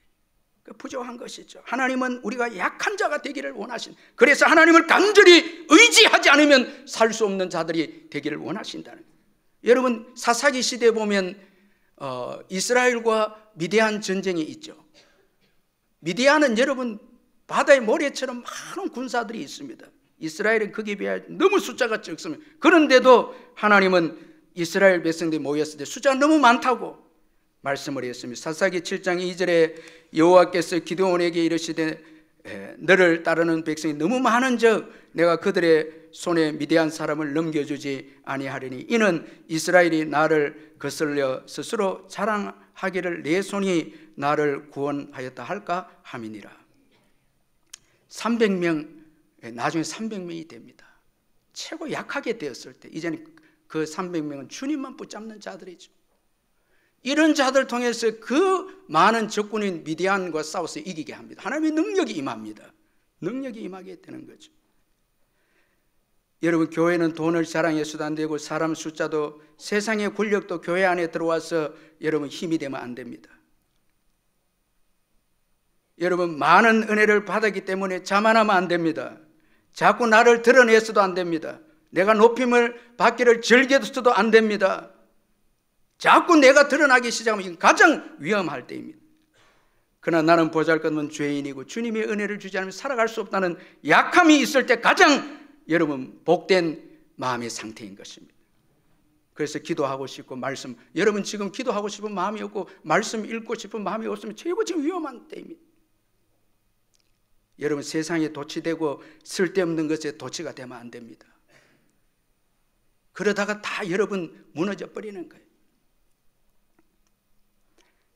부족한 것이죠. 하나님은 우리가 약한 자가 되기를 원하신, 그래서 하나님을 간절히 의지하지 않으면 살 수 없는 자들이 되기를 원하신다는 거예요. 여러분, 사사기 시대에 보면 이스라엘과 미디안 전쟁이 있죠. 미디안은 여러분 바다의 모래처럼 많은 군사들이 있습니다. 이스라엘은 거기에 비해 너무 숫자가 적습니다. 그런데도 하나님은 이스라엘 백성들이 모였을 때 숫자가 너무 많다고 말씀을 했습니다. 사사기 7장 2절에 여호와께서 기드온에게 이르시되 너를 따르는 백성이 너무 많은즉 내가 그들의 손에 미디안 사람을 넘겨주지 아니하리니 이는 이스라엘이 나를 거슬려 스스로 자랑하기를 내 손이 나를 구원하였다 할까 함이니라. 300명, 나중에 300명이 됩니다. 최고 약하게 되었을 때 이제는 그 300명은 주님만 붙잡는 자들이죠. 이런 자들 통해서 그 많은 적군인 미디안과 싸워서 이기게 합니다. 하나님의 능력이 임합니다. 능력이 임하게 되는 거죠. 여러분, 교회는 돈을 자랑의 수단 되고 사람 숫자도 세상의 권력도 교회 안에 들어와서 여러분 힘이 되면 안 됩니다. 여러분, 많은 은혜를 받았기 때문에 자만하면 안 됩니다. 자꾸 나를 드러내서도 안 됩니다. 내가 높임을 받기를 즐겨서도 안 됩니다. 자꾸 내가 드러나기 시작하면 이건 가장 위험할 때입니다. 그러나 나는 보잘것없는 죄인이고 주님의 은혜를 주지 않으면 살아갈 수 없다는 약함이 있을 때 가장 여러분 복된 마음의 상태인 것입니다. 그래서 기도하고 싶고 말씀, 여러분 지금 기도하고 싶은 마음이 없고 말씀 읽고 싶은 마음이 없으면 최고 지금 위험한 때입니다. 여러분, 세상에 도취되고 쓸데없는 것에 도취가 되면 안 됩니다. 그러다가 다 여러분 무너져 버리는 거예요.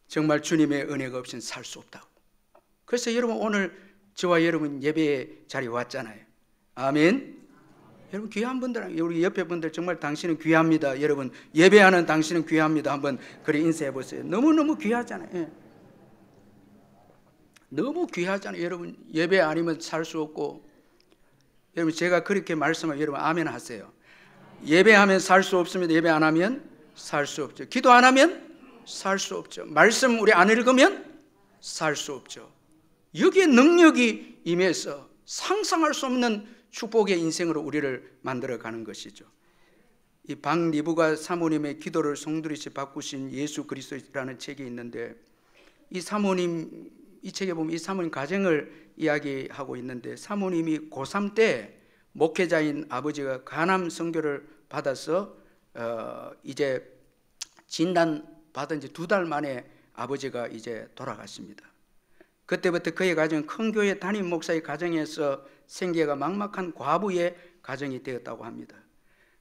정말 주님의 은혜가 없이는 살 수 없다고. 그래서 여러분 오늘 저와 여러분 예배 자리에 왔잖아요. 아멘. 여러분 귀한 분들, 우리 옆에 분들 정말 당신은 귀합니다. 여러분 예배하는 당신은 귀합니다. 한번 그래 인사해 보세요. 너무너무 귀하잖아요. 예. 너무 귀하잖아요. 여러분 예배 아니면 살 수 없고, 여러분 제가 그렇게 말씀하면 여러분 아멘 하세요. 예배하면 살 수 없습니다. 예배 안 하면 살 수 없죠. 기도 안 하면 살 수 없죠. 말씀 우리 안 읽으면 살 수 없죠. 여기에 능력이 임해서 상상할 수 없는 축복의 인생으로 우리를 만들어가는 것이죠. 이 박리부가 사모님의 기도를 송두리째 바꾸신 예수 그리스도라는 책이 있는데, 이 사모님, 이 책에 보면 이 사모님 가정을 이야기하고 있는데, 사모님이 고3 때 목회자인 아버지가 간암 선교를 받아서 이제 진단 받은 지 2달 만에 아버지가 이제 돌아갔습니다. 그때부터 그의 가정은 큰 교회 담임 목사의 가정에서 생계가 막막한 과부의 가정이 되었다고 합니다.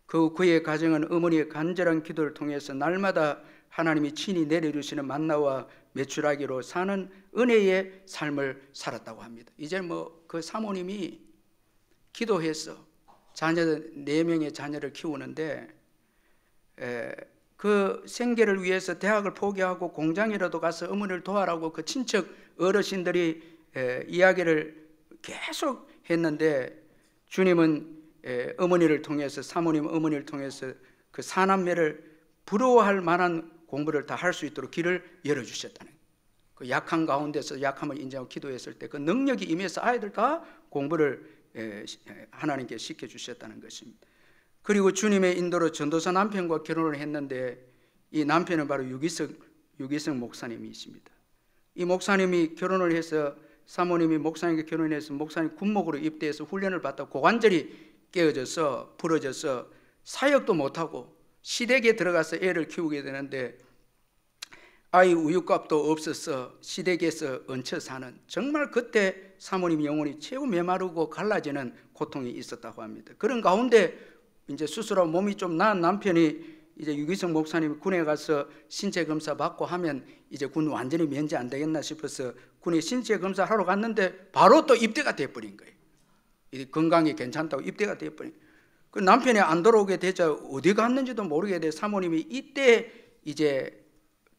그의 가정은 어머니의 간절한 기도를 통해서 날마다 하나님이 친히 내려주시는 만나와 메추라기로 사는 은혜의 삶을 살았다고 합니다. 이제 그 사모님이 기도해서 자녀들 4명의 자녀를 키우는데 그 생계를 위해서 대학을 포기하고 공장이라도 가서 어머니를 도와라고 그 친척 어르신들이 이야기를 계속 했는데, 주님은 어머니를 통해서, 사모님 어머니를 통해서 그 사남매를 부러워할 만한 공부를 다 할 수 있도록 길을 열어주셨다는 거예요. 그 약한 가운데서 약함을 인정하고 기도했을 때 그 능력이 임해서 아이들 다 공부를 하나님께 시켜주셨다는 것입니다. 그리고 주님의 인도로 전도사 남편과 결혼을 했는데, 이 남편은 바로 유기성 목사님이십니다. 이 목사님이 결혼을 해서, 사모님이 목사님과 결혼해서 목사님 군목으로 입대해서 훈련을 받다 고관절이 깨어져서 부러져서 사역도 못하고 시댁에 들어가서 애를 키우게 되는데, 아이 우유값도 없어서 시댁에서 얹혀 사는, 정말 그때 사모님 영혼이 최고 메마르고 갈라지는 고통이 있었다고 합니다. 그런 가운데 이제 수술하고 몸이 좀 나은 남편이 이제 유기성 목사님이 군에 가서 신체 검사 받고 하면 이제 군 완전히 면제 안 되겠나 싶어서 군에 신체 검사 하러 갔는데 바로 또 입대가 돼버린 거예요. 건강이 괜찮다고 입대가 돼버린 거예요. 그 남편이 안 돌아오게 되자 어디 갔는지도 모르게 돼 사모님이 이때 이제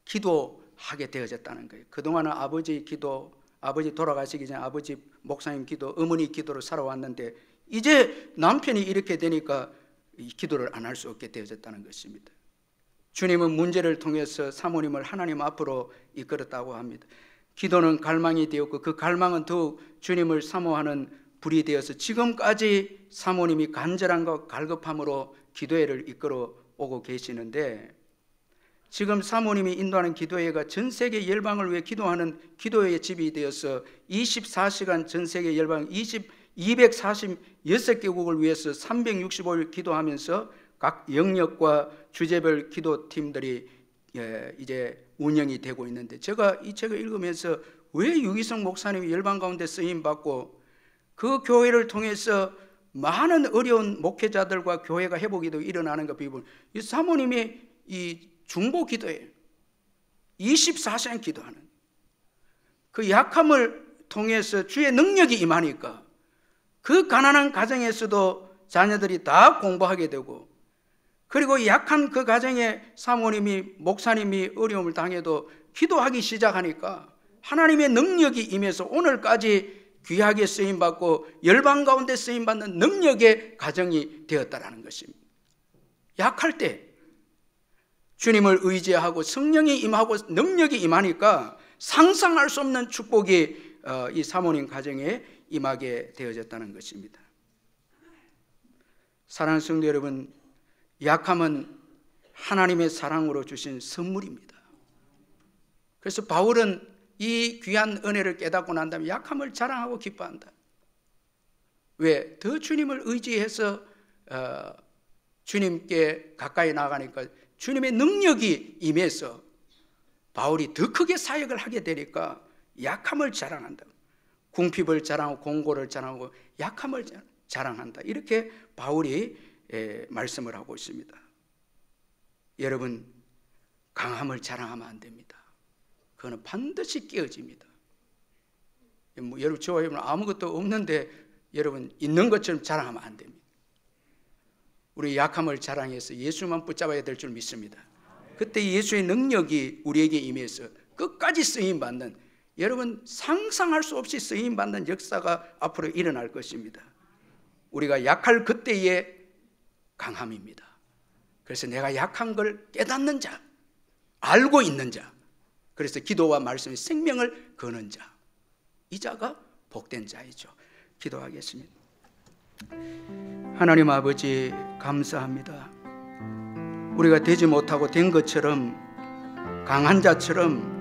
기도하게 되어졌다는 거예요. 그동안은 아버지 기도, 아버지 돌아가시기 전에 아버지 목사님 기도, 어머니 기도로 살아왔는데 이제 남편이 이렇게 되니까 이 기도를 안 할 수 없게 되어졌다는 것입니다. 주님은 문제를 통해서 사모님을 하나님 앞으로 이끌었다고 합니다. 기도는 갈망이 되었고 그 갈망은 더욱 주님을 사모하는 불이 되어서 지금까지 사모님이 간절함과 갈급함으로 기도회를 이끌어 오고 계시는데, 지금 사모님이 인도하는 기도회가 전 세계 열방을 위해 기도하는 기도회의 집이 되어서 24시간 전 세계 열방 246개국을 위해서 365일 기도하면서 각 영역과 주제별 기도팀들이 이제 운영이 되고 있는데, 제가 이 책을 읽으면서 왜 유기성 목사님이 열방 가운데 쓰임받고 그 교회를 통해서 많은 어려운 목회자들과 교회가 회복이 일어나는가 비분, 이 사모님이 이 중보 기도에 24시간 기도하는 그 약함을 통해서 주의 능력이 임하니까 그 가난한 가정에서도 자녀들이 다 공부하게 되고, 그리고 약한 그 가정에 사모님이 목사님이 어려움을 당해도 기도하기 시작하니까 하나님의 능력이 임해서 오늘까지 귀하게 쓰임받고 열방 가운데 쓰임받는 능력의 가정이 되었다라는 것입니다. 약할 때 주님을 의지하고 성령이 임하고 능력이 임하니까 상상할 수 없는 축복이 이 사모님 가정에 임하게 되어졌다는 것입니다. 사랑하는 성도 여러분, 약함은 하나님의 사랑으로 주신 선물입니다. 그래서 바울은 이 귀한 은혜를 깨닫고 난 다음에 약함을 자랑하고 기뻐한다. 왜? 더 주님을 의지해서 주님께 가까이 나가니까 주님의 능력이 임해서 바울이 더 크게 사역을 하게 되니까 약함을 자랑한다. 궁핍을 자랑하고 공고를 자랑하고 약함을 자랑한다. 이렇게 바울이 말씀을 하고 있습니다. 여러분, 강함을 자랑하면 안 됩니다. 그거는 반드시 깨어집니다. 여러분, 저와 여러분 아무것도 없는데 여러분 있는 것처럼 자랑하면 안 됩니다. 우리 약함을 자랑해서 예수만 붙잡아야 될 줄 믿습니다. 그때 예수의 능력이 우리에게 임해서 끝까지 쓰임받는, 여러분 상상할 수 없이 쓰임받는 역사가 앞으로 일어날 것입니다. 우리가 약할 그때의 강함입니다. 그래서 내가 약한 걸 깨닫는 자, 알고 있는 자, 그래서 기도와 말씀의 생명을 거는 자, 이 자가 복된 자이죠. 기도하겠습니다. 하나님 아버지, 감사합니다. 우리가 되지 못하고 된 것처럼 강한 자처럼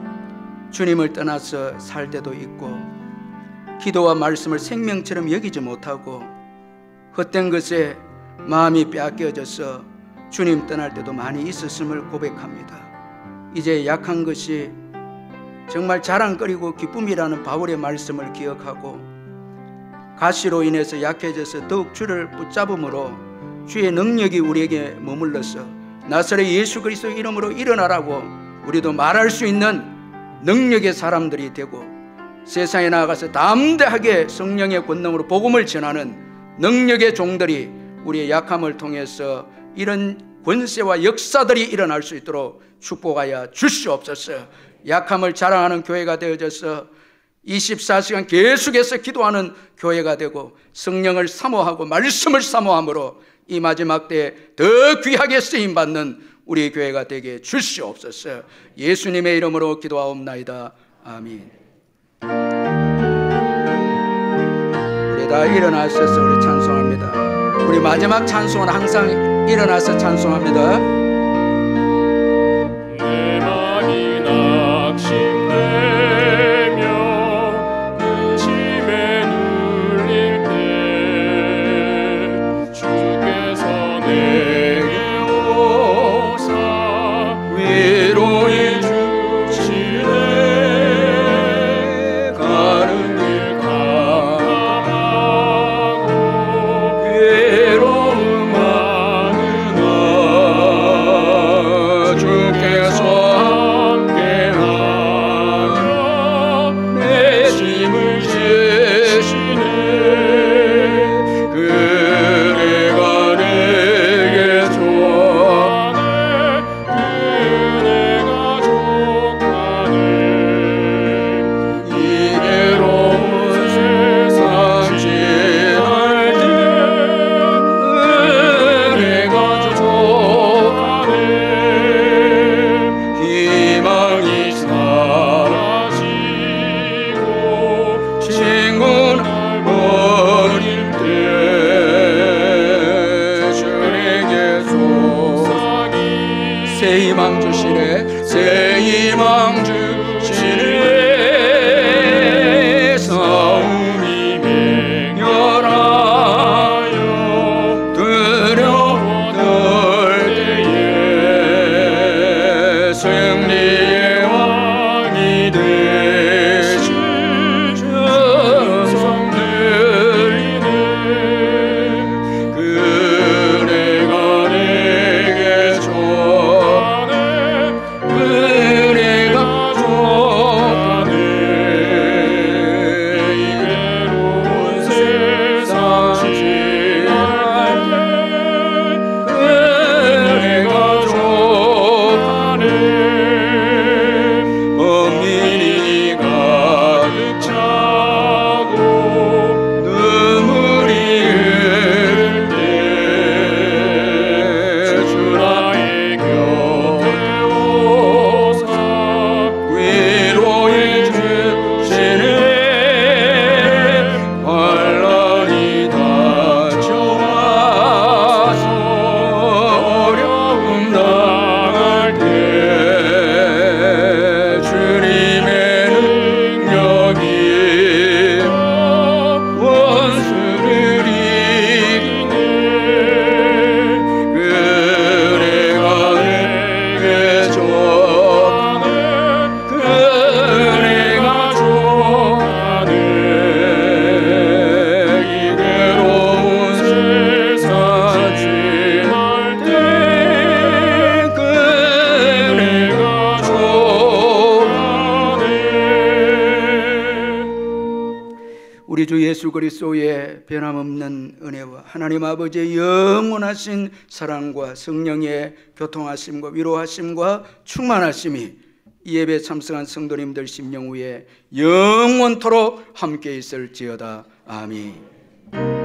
주님을 떠나서 살 때도 있고, 기도와 말씀을 생명처럼 여기지 못하고 헛된 것에 마음이 빼앗겨져서 주님 떠날 때도 많이 있었음을 고백합니다. 이제 약한 것이 정말 자랑거리고 기쁨이라는 바울의 말씀을 기억하고, 가시로 인해서 약해져서 더욱 주를 붙잡음으로 주의 능력이 우리에게 머물러서 나사렛 예수 그리스도 이름으로 일어나라고 우리도 말할 수 있는 능력의 사람들이 되고, 세상에 나아가서 담대하게 성령의 권능으로 복음을 전하는 능력의 종들이 우리의 약함을 통해서 이런 권세와 역사들이 일어날 수 있도록 축복하여 주시옵소서. 약함을 자랑하는 교회가 되어져서 24시간 계속해서 기도하는 교회가 되고, 성령을 사모하고 말씀을 사모함으로 이 마지막 때에 더 귀하게 쓰임받는 우리 교회가 되게 주시옵소서. 예수님의 이름으로 기도하옵나이다. 아멘. 우리 다 일어나셔서 우리 찬송합니다. 우리 마지막 찬송은 항상 일어나서 찬송합니다. 내 맘이 낙심되며 근심에 눌릴 때 주께서 내게 오사 위로해 주시네. 가는 길 깜깜하고 괴로움 많으나 우리 주 예수 그리스도의 변함없는 은혜와 하나님 아버지의 영원하신 사랑과 성령의 교통하심과 위로하심과 충만하심이 이 예배 참석한 성도님들 심령 위에 영원토록 함께 있을지어다. 아멘.